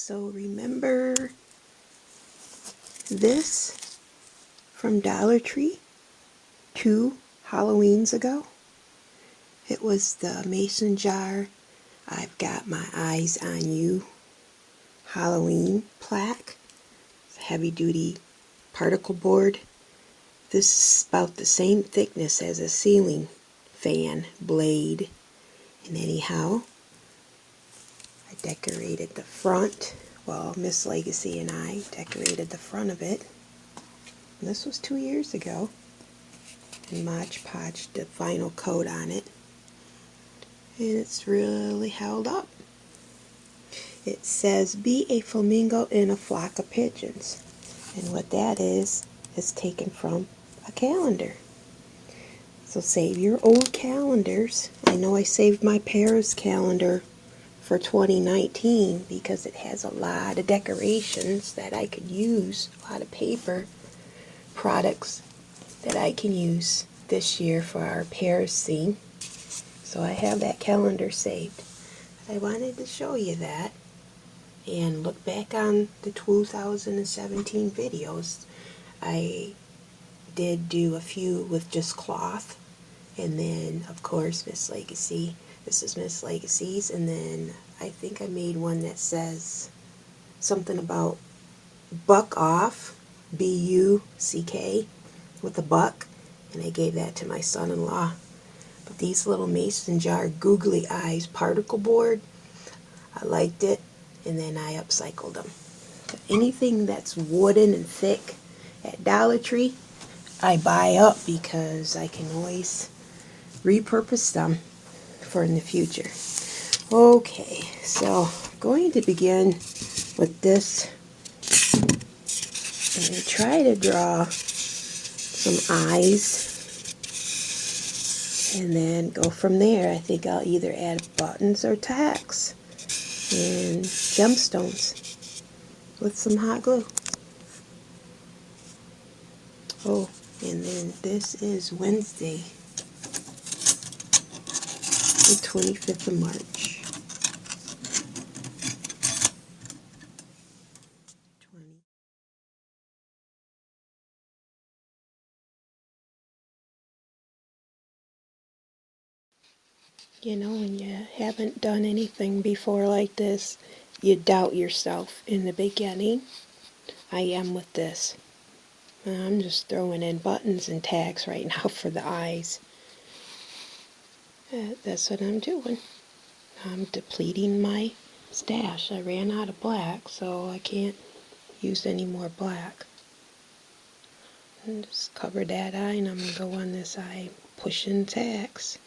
So remember this from Dollar Tree 2 Halloweens ago? It was the mason jar, I've Got My Eyes on You Halloween plaque. It's a heavy duty particle board. This is about the same thickness as a ceiling fan blade. And anyhow, I decorated the front. Well, Miss Legacy and I decorated the front of it. And this was 2 years ago. And Mod Podged the vinyl coat on it. And it's really held up. It says, "Be a flamingo in a flock of pigeons." And what that is taken from a calendar. So save your old calendars. I know I saved my Paris calendar for 2019 because it has a lot of decorations that I could use, a lot of paper products that I can use this year for our Paris theme. So I have that calendar saved. I wanted to show you that and look back on the 2017 videos. I did do a few with just cloth, and then of course Miss Legacy. This is Miss Legacy's, and then I think I made one that says something about buck off, B-U-C-K, with a buck, and I gave that to my son-in-law. But these little mason jar googly eyes particle board, I liked it, and then I upcycled them. But anything that's wooden and thick at Dollar Tree, I buy up because I can always repurpose them for in the future. Okay, so I'm going to begin with this and try to draw some eyes and then go from there. I think I'll either add buttons or tacks and gemstones with some hot glue. Oh, and then this is Wednesday, the 25th of March. 20. You know, when you haven't done anything before like this, you doubt yourself in the beginning. I am with this. I'm just throwing in buttons and tags right now for the eyes. That's what I'm doing. I'm depleting my stash. I ran out of black, so I can't use any more black. And just cover that eye, and I'm going to go on this eye pushing tags.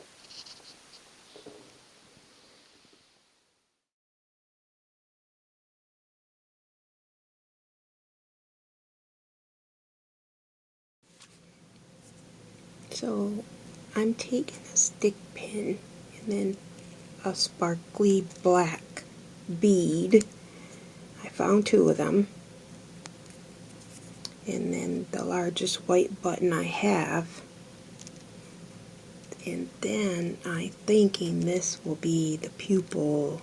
So I'm taking a stick pin and then a sparkly black bead. I found 2 of them. And then the largest white button I have. And then I'm thinking this will be the pupil.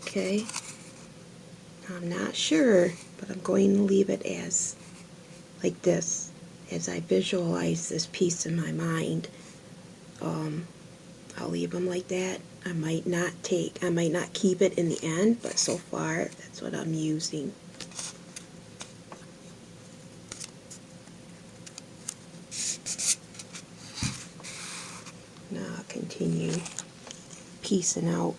Okay. I'm not sure, but I'm going to leave it as like this as I visualize this piece in my mind. I'll leave them like that. I might not keep it in the end, but so far that's what I'm using. Now I'll continue piecing out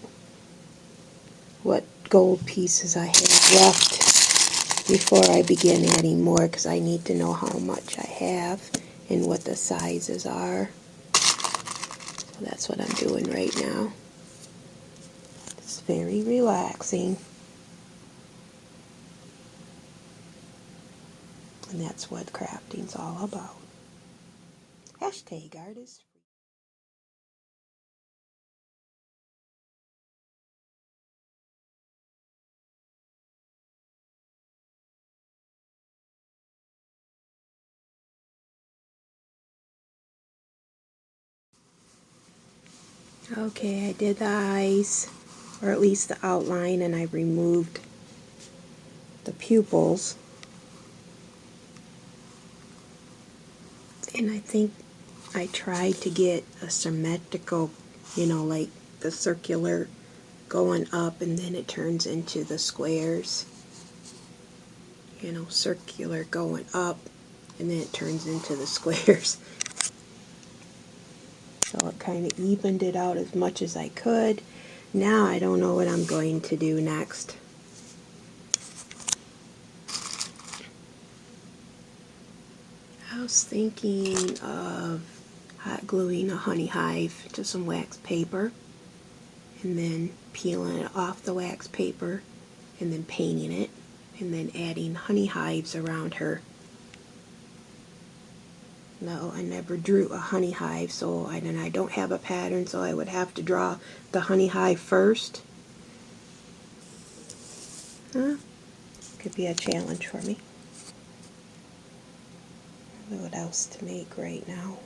what gold pieces I have left before I begin adding more, because I need to know how much I have and what the sizes are. So that's what I'm doing right now. It's very relaxing. And that's what crafting's all about. #artisfreedom. Okay, I did the eyes, or at least the outline, and I removed the pupils. And I think I tried to get a symmetrical, like the circular going up and then it turns into the squares. Circular going up and then it turns into the squares. So it kind of evened it out as much as I could. Now I don't know what I'm going to do next. I was thinking of hot gluing a honey hive to some wax paper and then peeling it off the wax paper and then painting it and then adding honey hives around her. No, I never drew a honey hive, so I don't have a pattern, so I would have to draw the honey hive first. Could be a challenge for me. I don't know what else to make right now.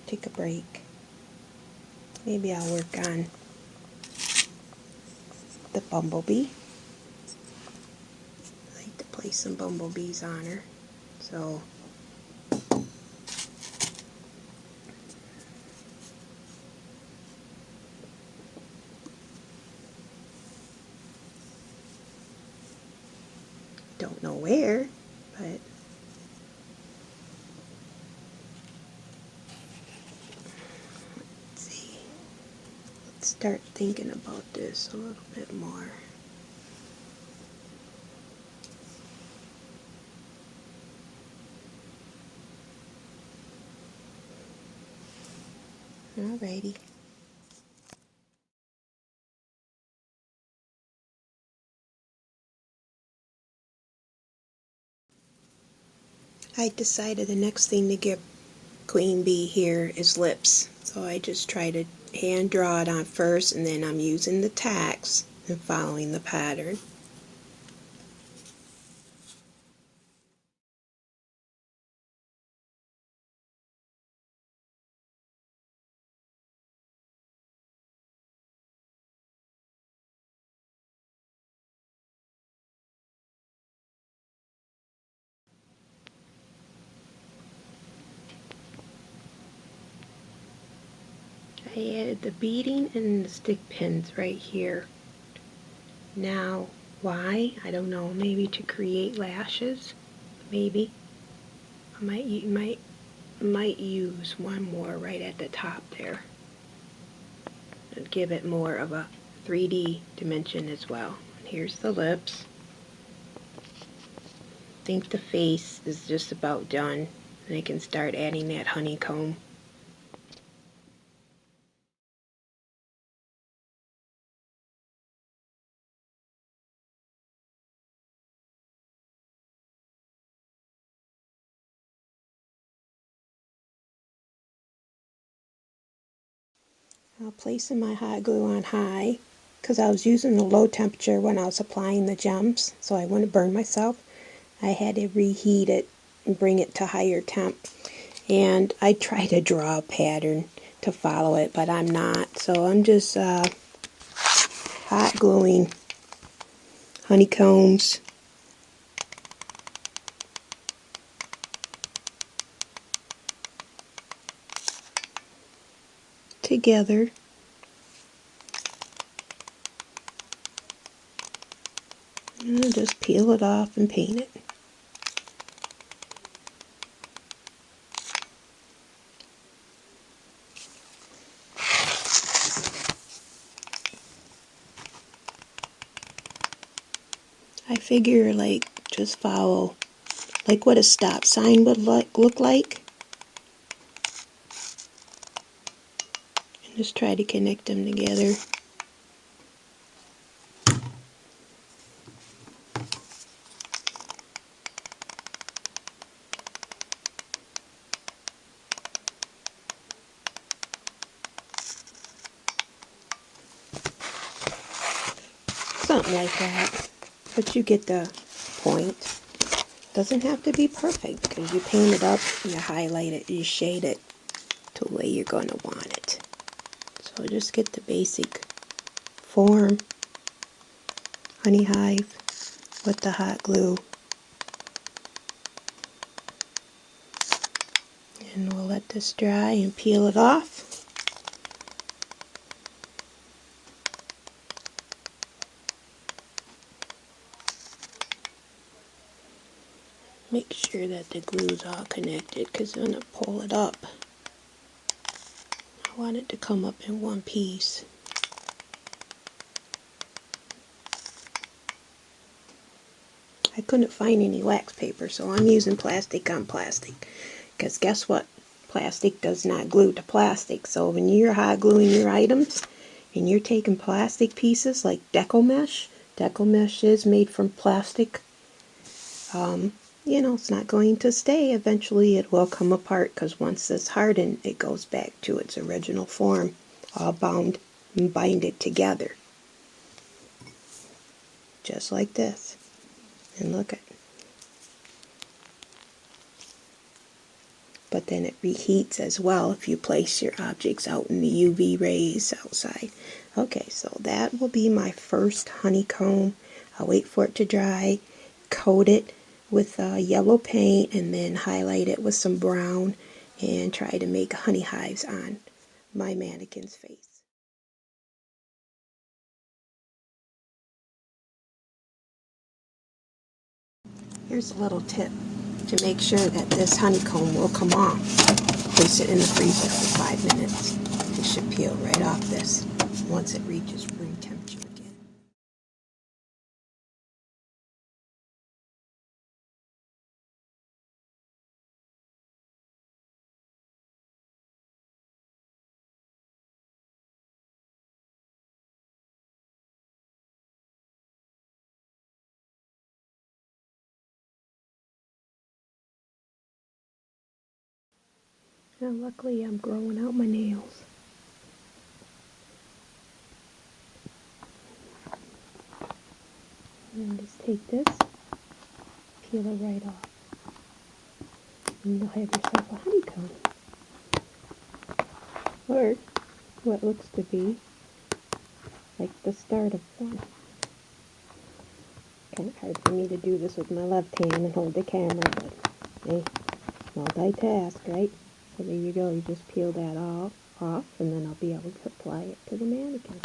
Take a break. Maybe I'll work on the bumblebee. I like to place some bumblebees on her. So don't know where, but let's see. Let's start thinking about this a little bit more. Alrighty. I decided the next thing to get Queen Bee here is lips. So I just try to hand draw it on first and then I'm using the tacks and following the pattern. I added the beading and the stick pins right here. Now, why? I don't know. Maybe to create lashes? Maybe. I might use one more right at the top there. And give it more of a 3D dimension as well. Here's the lips. I think the face is just about done. And I can start adding that honeycomb. I'll place my hot glue on high because I was using the low temperature when I was applying the gems so I wouldn't burn myself. I had to reheat it and bring it to higher temp. And I try to draw a pattern to follow it, but I'm not. So I'm just hot gluing honeycombs together. And I'll just peel it off and paint it. I figure just follow what a stop sign would look like. And just try to connect them together. Something like that. But you get the point. Doesn't have to be perfect because you paint it up, you highlight it, you shade it to the way you're going to want it. So just get the basic form, honey hive with the hot glue. And we'll let this dry and peel it off. Make sure that the glue's all connected, because I'm going to pull it up. I want it to come up in one piece. I couldn't find any wax paper, so I'm using plastic on plastic. Because guess what? Plastic does not glue to plastic. So when you're hot gluing your items and you're taking plastic pieces like deco mesh is made from plastic. You know, it's not going to stay. Eventually it will come apart, because once it's hardened, it goes back to its original form, all bound and bind it together. Just like this. And look at it. But then it reheats as well if you place your objects out in the UV rays outside. Okay, so that will be my first honeycomb. I'll wait for it to dry, coat it with yellow paint, and then highlight it with some brown and try to make honey hives on my mannequin's face. Here's a little tip to make sure that this honeycomb will come off. Place it in the freezer for 5 minutes. It should peel right off this once it reaches room temperature again. Now luckily I'm growing out my nails. And just take this, peel it right off. And you'll have yourself a honeycomb. Or what looks to be like the start of one. Kind of hard for me to do this with my left hand and hold the camera, but hey, multitask, right? So there you go, you just peel that all off, and then I'll be able to apply it to the mannequin.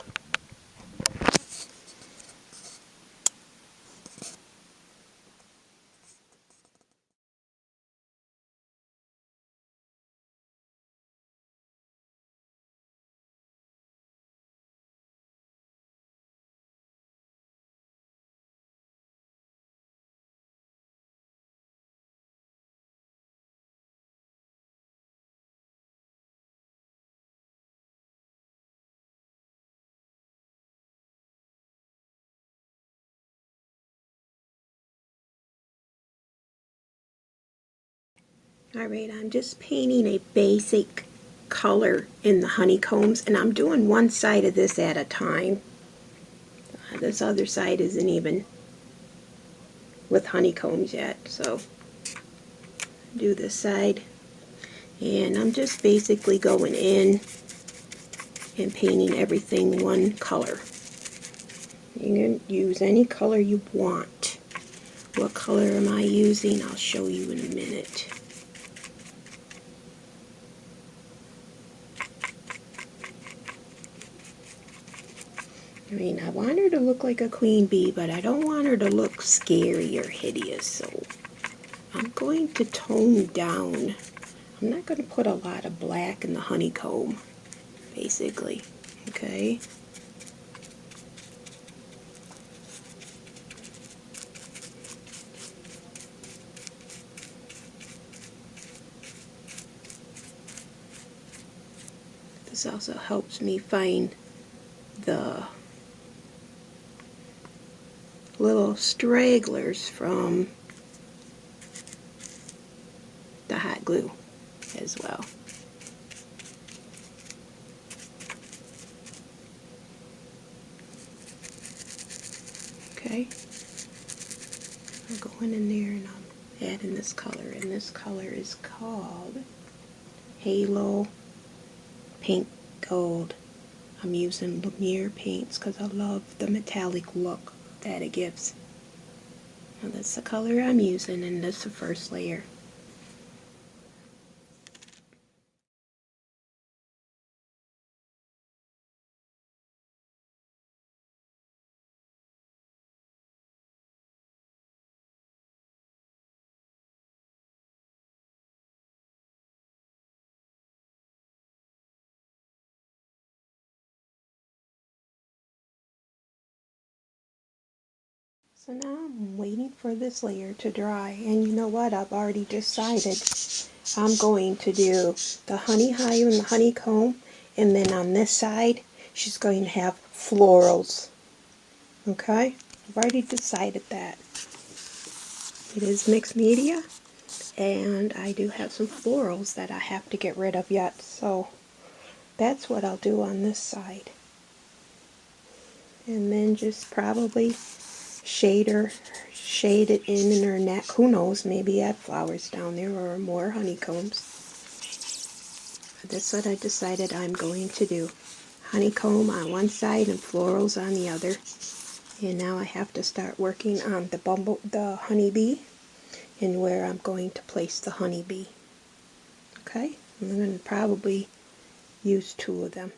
Alright, I'm just painting a basic color in the honeycombs, and I'm doing one side of this at a time. This other side isn't even with honeycombs yet, so do this side. And I'm just basically going in and painting everything one color. You can use any color you want. What color am I using? I'll show you in a minute. I mean, I want her to look like a queen bee, but I don't want her to look scary or hideous, so I'm going to tone down. I'm not going to put a lot of black in the honeycomb, basically, okay? This also helps me find the little stragglers from the hot glue as well. Okay, I'm going in there and I'm adding this color, and this color is called Halo Pink Gold. I'm using Lumiere paints because I love the metallic look that it gives. Now that's the color I'm using, and that's the first layer. So now I'm waiting for this layer to dry, and you know what? I've already decided I'm going to do the honey hive and the honeycomb, and then on this side she's going to have florals. Okay? I've already decided that. It is mixed media, and I do have some florals that I have to get rid of yet, so that's what I'll do on this side. And then just probably shade it in her neck. Who knows, maybe add flowers down there or more honeycombs. But that's what I decided I'm going to do. Honeycomb on one side and florals on the other. And now I have to start working on the honeybee and where I'm going to place the honeybee. Okay? I'm going to probably use 2 of them.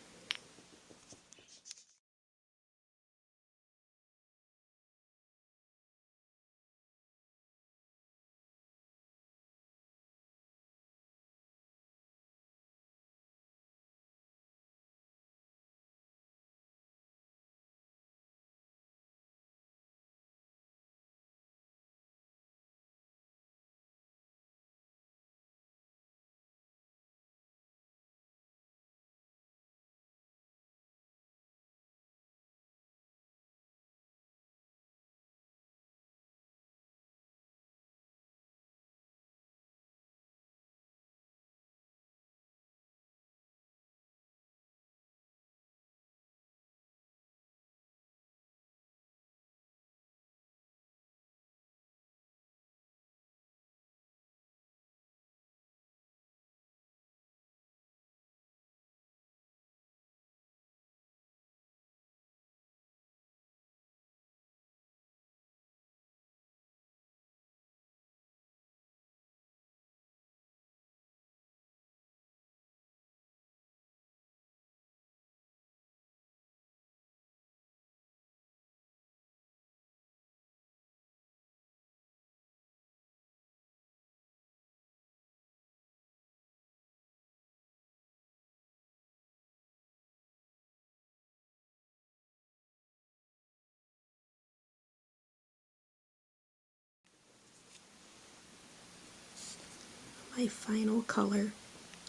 My final color,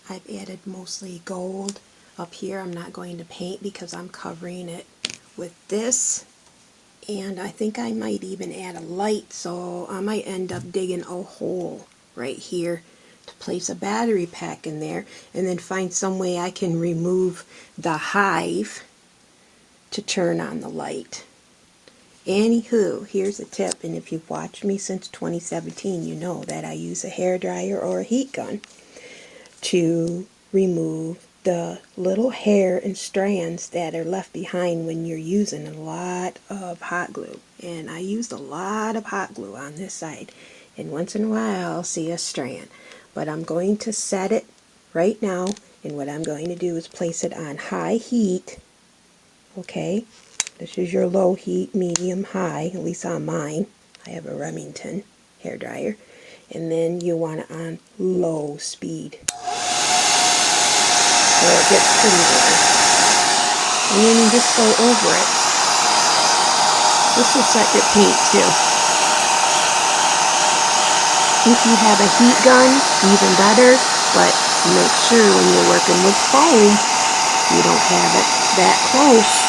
I've added mostly gold. Up here I'm not going to paint because I'm covering it with this, and I think I might even add a light, so I might end up digging a hole right here to place a battery pack in there, and then find some way I can remove the hive to turn on the light. Anywho, here's a tip, and if you've watched me since 2017, you know that I use a hair dryer or a heat gun to remove the little hair and strands that are left behind when you're using a lot of hot glue. And I used a lot of hot glue on this side, and once in a while I'll see a strand. But I'm going to set it right now, and what I'm going to do is place it on high heat. Okay, this is your low heat, medium, high, at least on mine. I have a Remington hair dryer. And then you want it on low speed, so it gets pretty warm. And then you just go over it. This will set your paint too. If you have a heat gun, even better, but make sure when you're working with foam, you don't have it that close.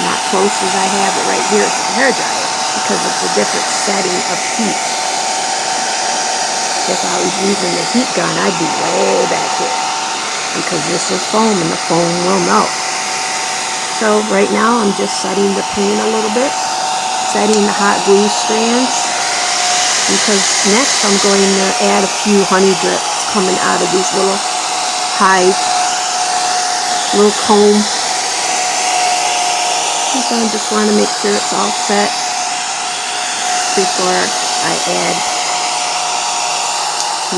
Not close as I have it right here at the hair dryer, because it's a different setting of heat. If I was using the heat gun, I'd be way back here, because this is foam and the foam will melt. So right now I'm just setting the paint a little bit, setting the hot glue strands, because next I'm going to add a few honey drips coming out of these little hive, little comb So I just want to make sure it's all set before I add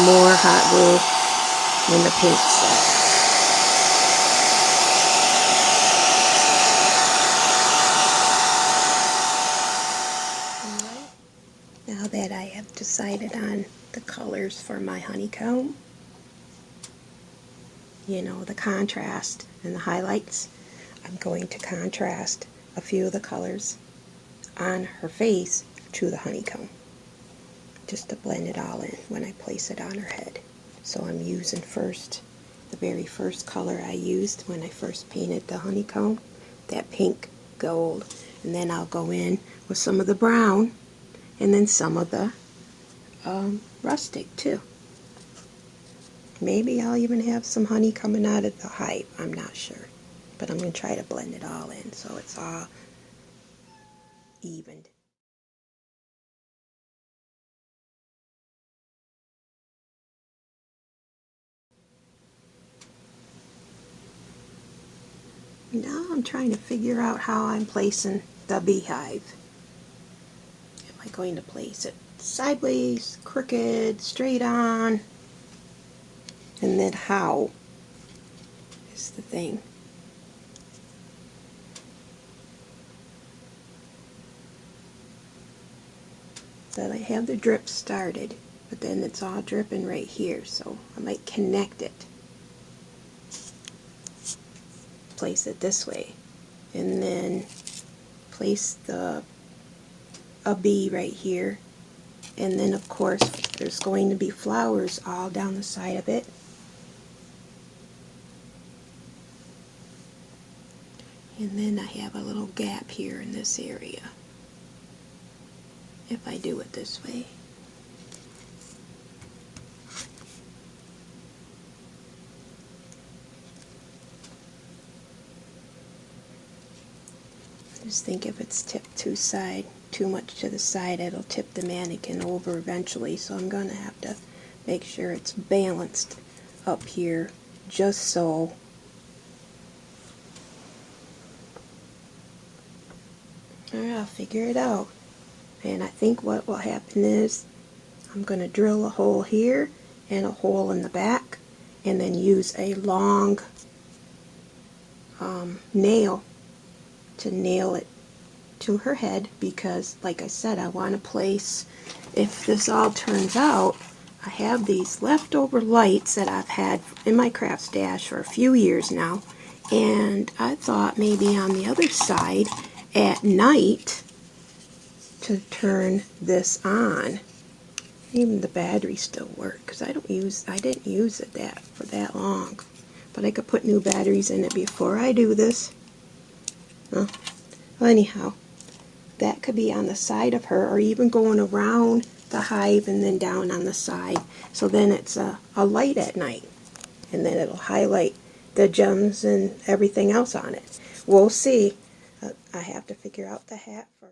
more hot glue when the paint's set. Now that I have decided on the colors for my honeycomb, you know, the contrast and the highlights, I'm going to contrast a few of the colors on her face to the honeycomb, just to blend it all in when I place it on her head. So I'm using first, the very first color I used when I first painted the honeycomb, that pink gold, and then I'll go in with some of the brown and then some of the rustic too. Maybe I'll even have some honey coming out of the hive, I'm not sure. But I'm going to try to blend it all in so it's all evened. Now I'm trying to figure out how I'm placing the beehive. Am I going to place it sideways, crooked, straight on? And then how is the thing. So I have the drip started, but then it's all dripping right here, so I might connect it. Place it this way, and then place a bee right here, and then of course there's going to be flowers all down the side of it. And then I have a little gap here in this area if I do it this way. I just think if it's tipped too much to the side, it'll tip the mannequin over eventually, so I'm going to have to make sure it's balanced up here just so. Alright, I'll figure it out. And I think what will happen is I'm going to drill a hole here and a hole in the back, and then use a long nail to nail it to her head, because like I said, I want to place, if this all turns out, I have these leftover lights that I've had in my craft stash for a few years now, and I thought maybe on the other side at night to turn this on. Even the batteries still work, because I didn't use it for that long. But I could put new batteries in it before I do this. Well, anyhow, that could be on the side of her, or even going around the hive and then down on the side. So then it's a light at night, and then it'll highlight the gems and everything else on it. We'll see. I have to figure out the hat first.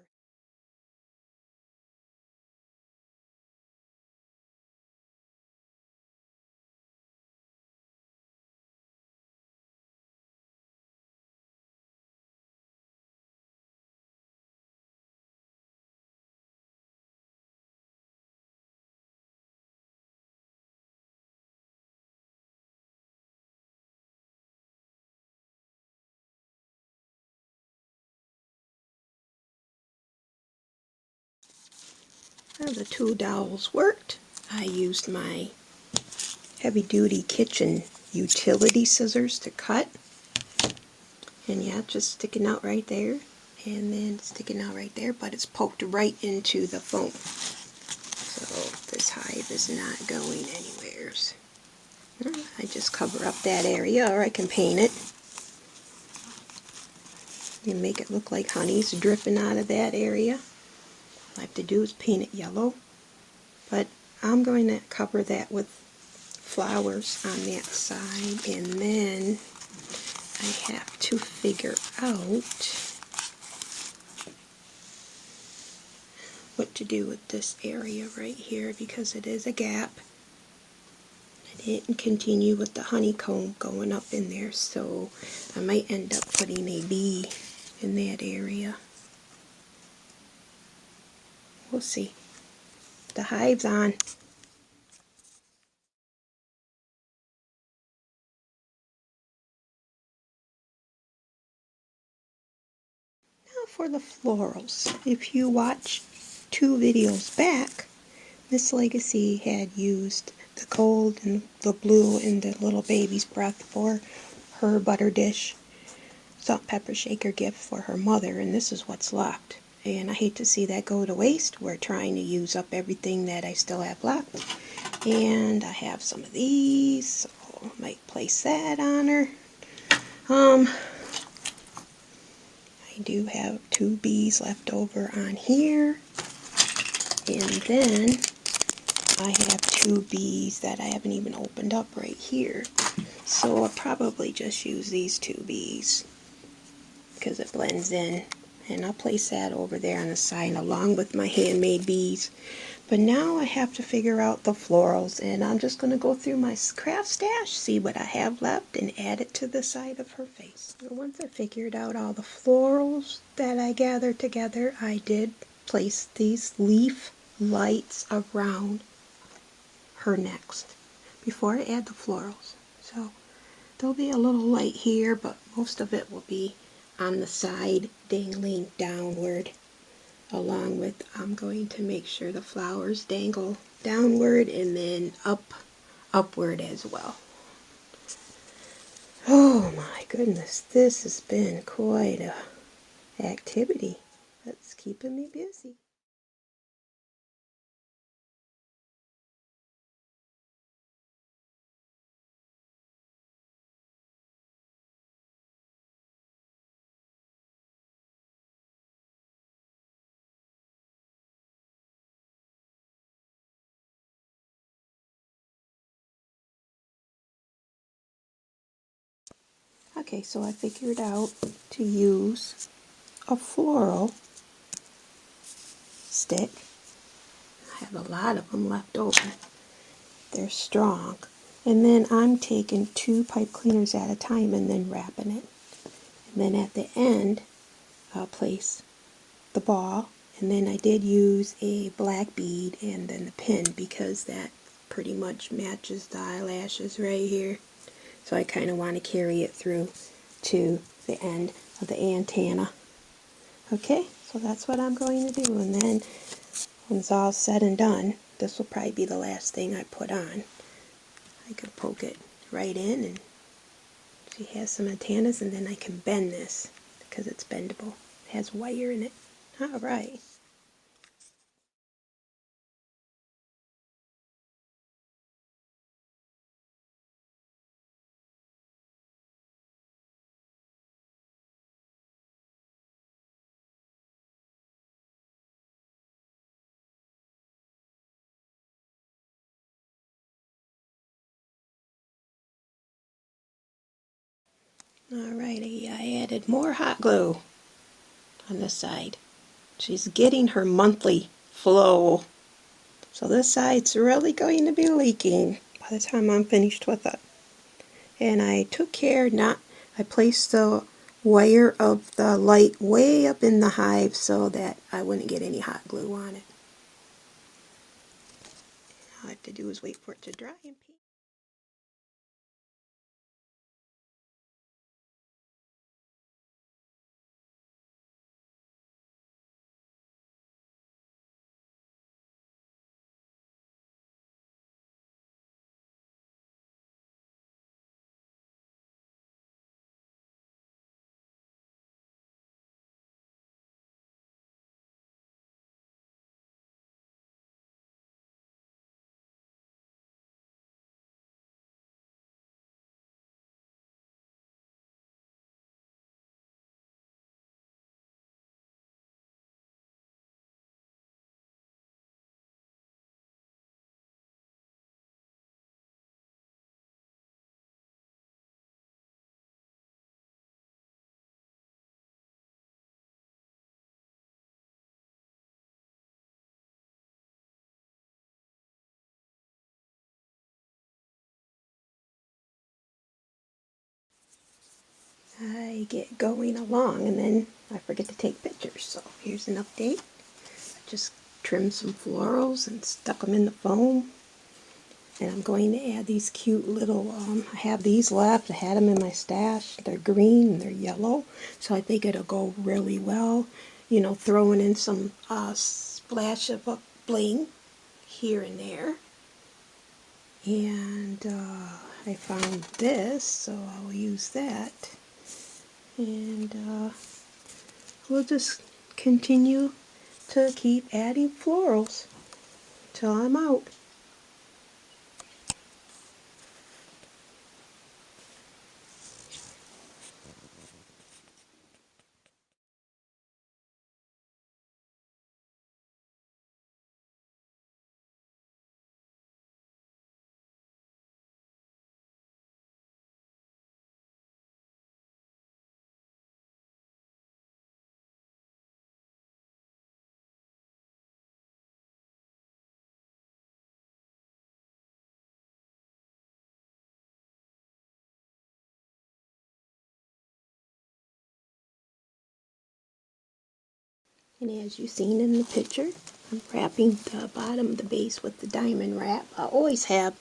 Well, the two dowels worked. I used my heavy-duty kitchen utility scissors to cut. And yeah, just sticking out right there, and then sticking out right there, but it's poked right into the foam. So this hive is not going anywhere. I just cover up that area, or I can paint it. You make it look like honey's dripping out of that area. All I have to do is paint it yellow. But I'm going to cover that with flowers on that side, and then I have to figure out what to do with this area right here, because it is a gap. I didn't continue with the honeycomb going up in there, so I might end up putting a bee in that area. We'll see. The hive's on. Now for the florals. If you watch 2 videos back, Miss Legacy had used the gold and the blue and the little baby's breath for her butter dish salt pepper shaker gift for her mother, and this is what's left. And I hate to see that go to waste. We're trying to use up everything that I still have left. And I have some of these, so I might place that on her. I do have 2 bees left over on here. And then I have 2 bees that I haven't even opened up right here. So I'll probably just use these 2 bees because it blends in. And I'll place that over there on the side along with my handmade bees. But now I have to figure out the florals, and I'm just going to go through my craft stash, see what I have left, and add it to the side of her face. Once I figured out all the florals that I gathered together, I did place these leaf lights around her next before I add the florals. So there'll be a little light here, but most of it will be on the side dangling downward, along with I'm going to make sure the flowers dangle downward and then upward as well. Oh my goodness, this has been quite a activity. That's keeping me busy. Okay, so I figured out to use a floral stick. I have a lot of them left over. They're strong. And then I'm taking 2 pipe cleaners at a time and then wrapping it. And then at the end, I'll place the ball. And then I did use a black bead and then the pin because that pretty much matches the eyelashes right here. So I kind of want to carry it through to the end of the antenna. Okay, so that's what I'm going to do. And then when it's all said and done, this will probably be the last thing I put on. I can poke it right in, and she has some antennas, and then I can bend this because it's bendable. It has wire in it. All right. Alrighty, I added more hot glue on this side. She's getting her monthly flow. So this side's really going to be leaking by the time I'm finished with it. And I took care I placed the wire of the light way up in the hive so that I wouldn't get any hot glue on it. All I have to do is wait for it to dry and peel. I get going along, and then I forget to take pictures. So here's an update. I just trimmed some florals and stuck them in the foam. And I'm going to add these cute little, I have these left. I had them in my stash. They're green and they're yellow. So I think it'll go really well. You know, throwing in some splash of a bling here and there. And I found this, so I'll use that. And we'll just continue to keep adding florals till I'm out. And as you've seen in the picture, I'm wrapping the bottom of the base with the diamond wrap. I always have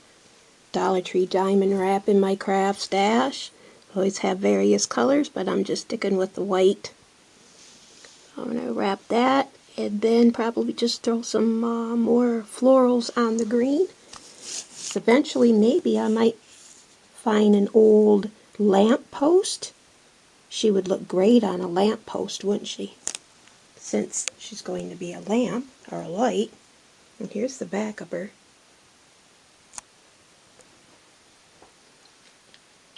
Dollar Tree diamond wrap in my craft stash. I always have various colors, but I'm just sticking with the white. I'm going to wrap that and then probably just throw some more florals on the green. Eventually, maybe I might find an old lamp post. She would look great on a lamp post, wouldn't she? Since she's going to be a lamp or a light. And here's the back of her.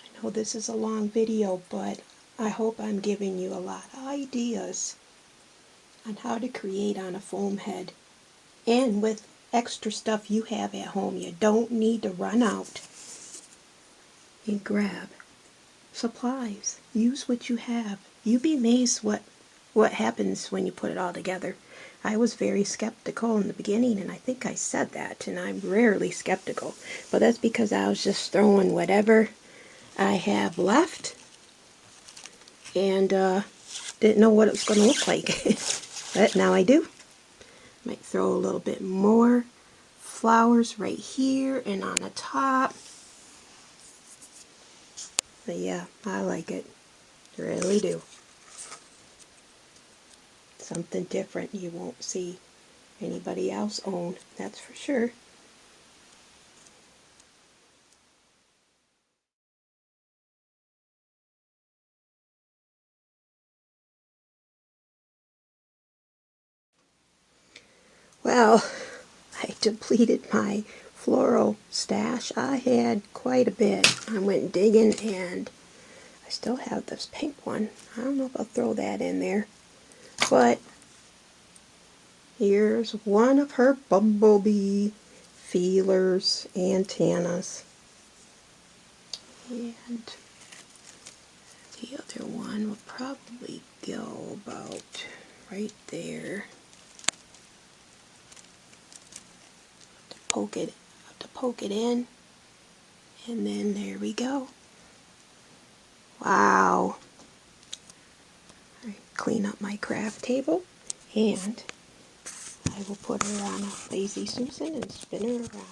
I know this is a long video, but I hope I'm giving you a lot of ideas on how to create on a foam head. And with extra stuff you have at home, you don't need to run out and grab supplies. Use what you have. You'd be amazed what happens when you put it all together. I was very skeptical in the beginning, and I think I said that, and I'm rarely skeptical. But that's because I was just throwing whatever I have left and didn't know what it was going to look like. But now I do. Might throw a little bit more flowers right here and on the top. But yeah, I like it. I really do. Something different you won't see anybody else own, that's for sure. Well, I depleted my floral stash. I had quite a bit. I went digging and I still have this pink one. I don't know if I'll throw that in there. But here's one of her bumblebee feelers, antennas. And the other one will probably go about right there. Poke it in, and then there we go. Wow. I clean up my craft table, and I will put her on a Lazy Susan and spin her around.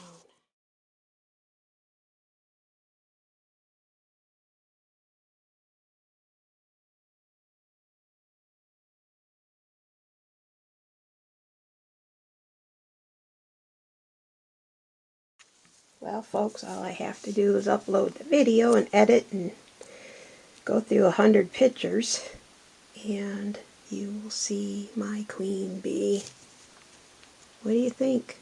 Well, folks, all I have to do is upload the video and edit and go through 100 pictures, and you will see my queen bee. What do you think?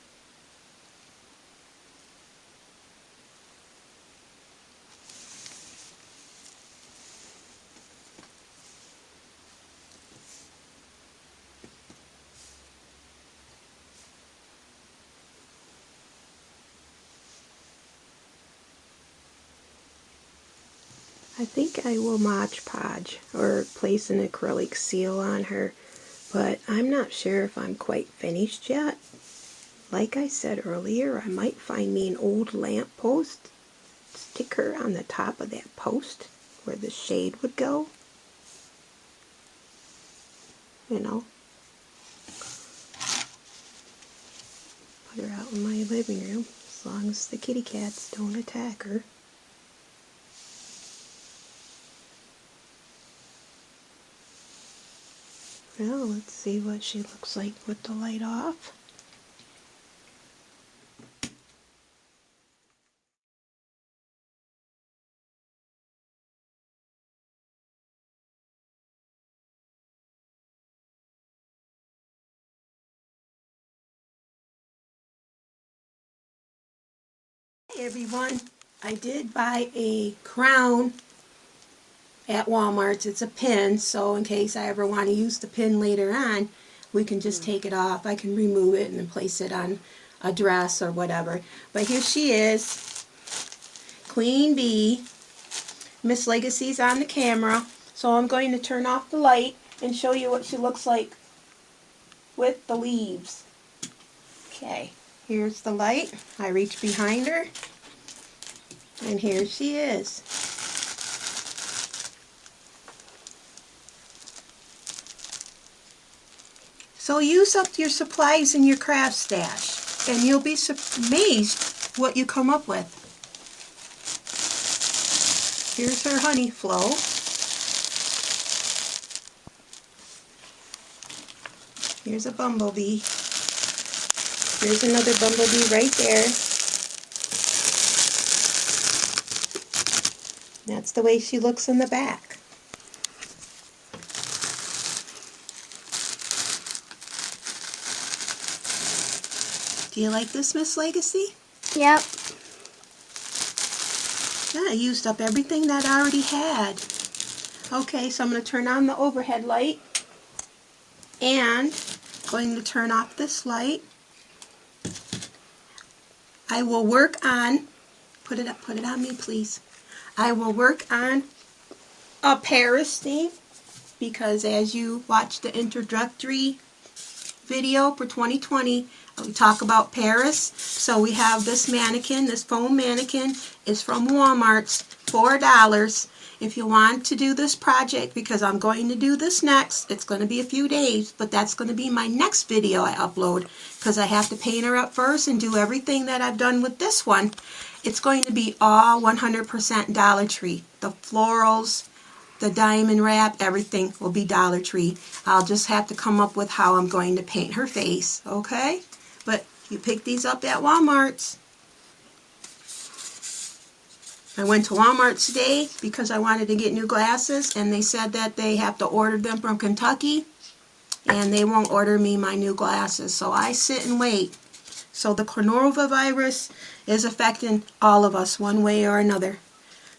I think I will Mod Podge or place an acrylic seal on her, but I'm not sure if I'm quite finished yet. Like I said earlier, I might find me an old lamp post, stick her on the top of that post where the shade would go. you know. Put her out in my living room, as long as the kitty cats don't attack her. Well, let's see what she looks like with the light off. Hey everyone, I did buy a crown at Walmart. It's a pin, so in case I ever want to use the pin later on, we can just take it off. I can remove it and then place it on a dress or whatever. But here she is, Queen Bee. Miss Legacy's on the camera, so I'm going to turn off the light and show you what she looks like with the leaves. Okay, here's the light. I reach behind her, and here she is. So use up your supplies in your craft stash, and you'll be amazed what you come up with. Here's her honey flow. Here's a bumblebee. Here's another bumblebee right there. That's the way she looks in the back. Do you like this, Miss Legacy? Yep. Yeah, I used up everything that I already had. Okay, so I'm going to turn on the overhead light. And going to turn off this light. I will work on, put it on me please. I will work on a Paris theme, because as you watch the introductory video for 2020, we talk about Paris. So we have this mannequin, this foam mannequin is from Walmart's, $4. If you want to do this project, because I'm going to do this next, it's going to be a few days, but that's going to be my next video I upload, because I have to paint her up first and do everything that I've done with this one. It's going to be all 100% Dollar Tree. The florals, the diamond wrap, everything will be Dollar Tree. I'll just have to come up with how I'm going to paint her face, okay? But you pick these up at Walmart's. I went to Walmart today because I wanted to get new glasses, and they said that they have to order them from Kentucky, and they won't order me my new glasses. So I sit and wait. So the coronavirus is affecting all of us one way or another.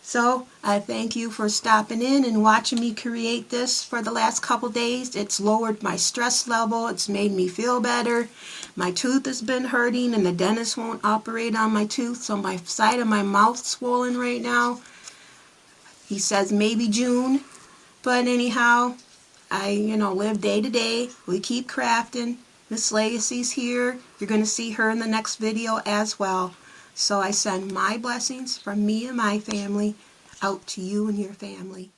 So I thank you for stopping in and watching me create this for the last couple days. It's lowered my stress level. It's made me feel better. My tooth has been hurting, and the dentist won't operate on my tooth, so my side of my mouth's swollen right now. He says maybe June, but anyhow, I live day to day. We keep crafting. Miss Legacy's here. You're going to see her in the next video as well. So I send my blessings from me and my family out to you and your family.